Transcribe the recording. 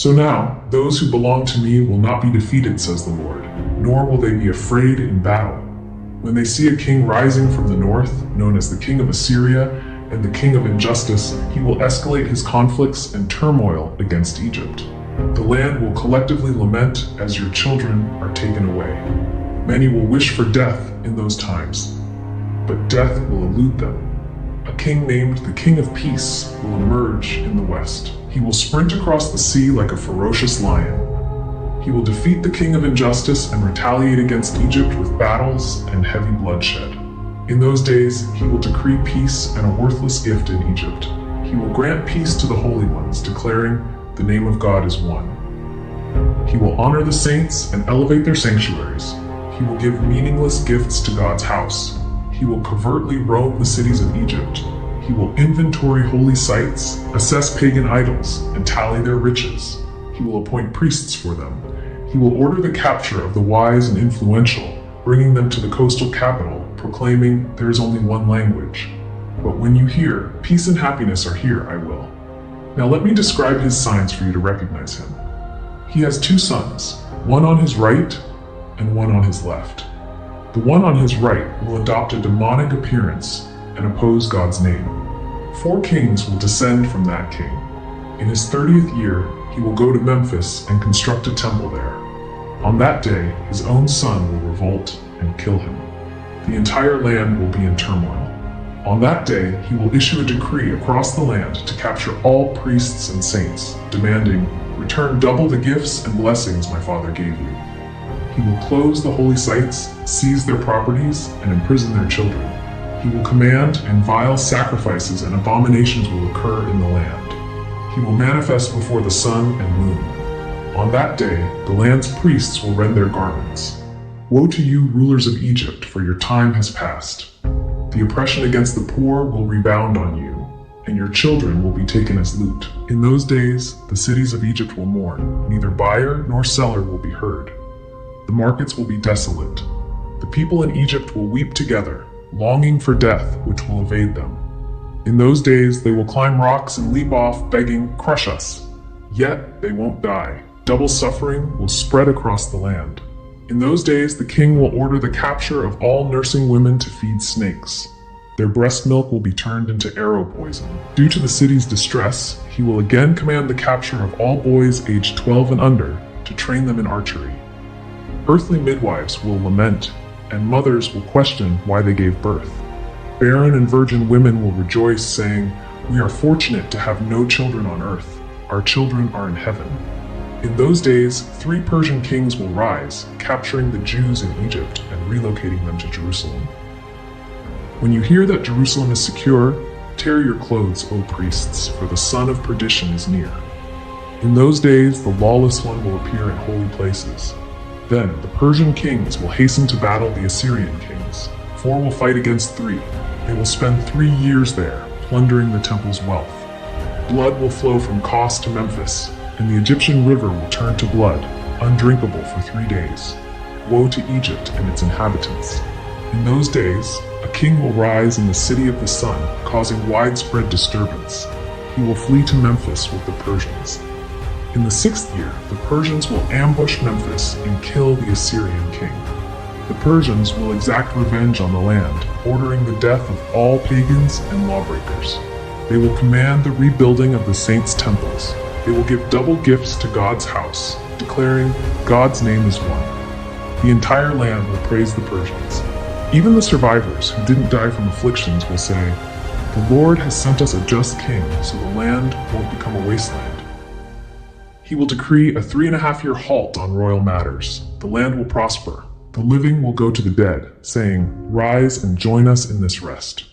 So now, those who belong to me will not be defeated, says the Lord, nor will they be afraid in battle. When they see a king rising from the north, known as the king of Assyria and the king of injustice, he will escalate his conflicts and turmoil against Egypt. The land will collectively lament as your children are taken away. Many will wish for death in those times, but death will elude them. A king named the King of Peace will emerge in the west. He will sprint across the sea like a ferocious lion. He will defeat the king of injustice and retaliate against Egypt with battles and heavy bloodshed. In those days, he will decree peace and a worthless gift in Egypt. He will grant peace to the holy ones, declaring the name of God is one. He will honor the saints and elevate their sanctuaries. He will give meaningless gifts to God's house. He will covertly roam the cities of Egypt. He will inventory holy sites, assess pagan idols, and tally their riches. He will appoint priests for them. He will order the capture of the wise and influential, bringing them to the coastal capital, proclaiming there is only one language. But when you hear, peace and happiness are here, I will. Now let me describe his signs for you to recognize him. He has two sons, one on his right and one on his left. The one on his right will adopt a demonic appearance and oppose God's name. 4 kings will descend from that king. In his 30th year, he will go to Memphis and construct a temple there. On that day, his own son will revolt and kill him. The entire land will be in turmoil. On that day, he will issue a decree across the land to capture all priests and saints, demanding, "Return double the gifts and blessings my father gave you." He will close the holy sites, seize their properties, and imprison their children. He will command, and vile sacrifices and abominations will occur in the land. He will manifest before the sun and moon. On that day, the land's priests will rend their garments. Woe to you, rulers of Egypt, for your time has passed. The oppression against the poor will rebound on you, and your children will be taken as loot. In those days, the cities of Egypt will mourn. Neither buyer nor seller will be heard. The markets will be desolate. The people in Egypt will weep together, longing for death, which will evade them. In those days, they will climb rocks and leap off, begging, "Crush us." Yet they won't die. Double suffering will spread across the land. In those days, the king will order the capture of all nursing women to feed snakes. Their breast milk will be turned into arrow poison. Due to the city's distress, he will again command the capture of all boys aged 12 and under to train them in archery. Earthly midwives will lament, and mothers will question why they gave birth. Barren and virgin women will rejoice, saying, "We are fortunate to have no children on earth. Our children are in heaven." In those days, 3 Persian kings will rise, capturing the Jews in Egypt and relocating them to Jerusalem. When you hear that Jerusalem is secure, tear your clothes, O priests, for the son of perdition is near. In those days, the lawless one will appear in holy places. Then the Persian kings will hasten to battle the Assyrian kings. 4 will fight against 3. They will spend 3 years there, plundering the temple's wealth. Blood will flow from Kos to Memphis, and the Egyptian river will turn to blood, undrinkable for 3 days. Woe to Egypt and its inhabitants. In those days, a king will rise in the city of the sun, causing widespread disturbance. He will flee to Memphis with the Persians. In the 6th year, the Persians will ambush Memphis and kill the Assyrian king. The Persians will exact revenge on the land, ordering the death of all pagans and lawbreakers. They will command the rebuilding of the saints' temples. They will give double gifts to God's house, declaring, "God's name is one." The entire land will praise the Persians. Even the survivors who didn't die from afflictions will say, "The Lord has sent us a just king, so the land won't become a wasteland." He will decree a 3.5-year halt on royal matters. The land will prosper. The living will go to the dead, saying, "Rise and join us in this rest."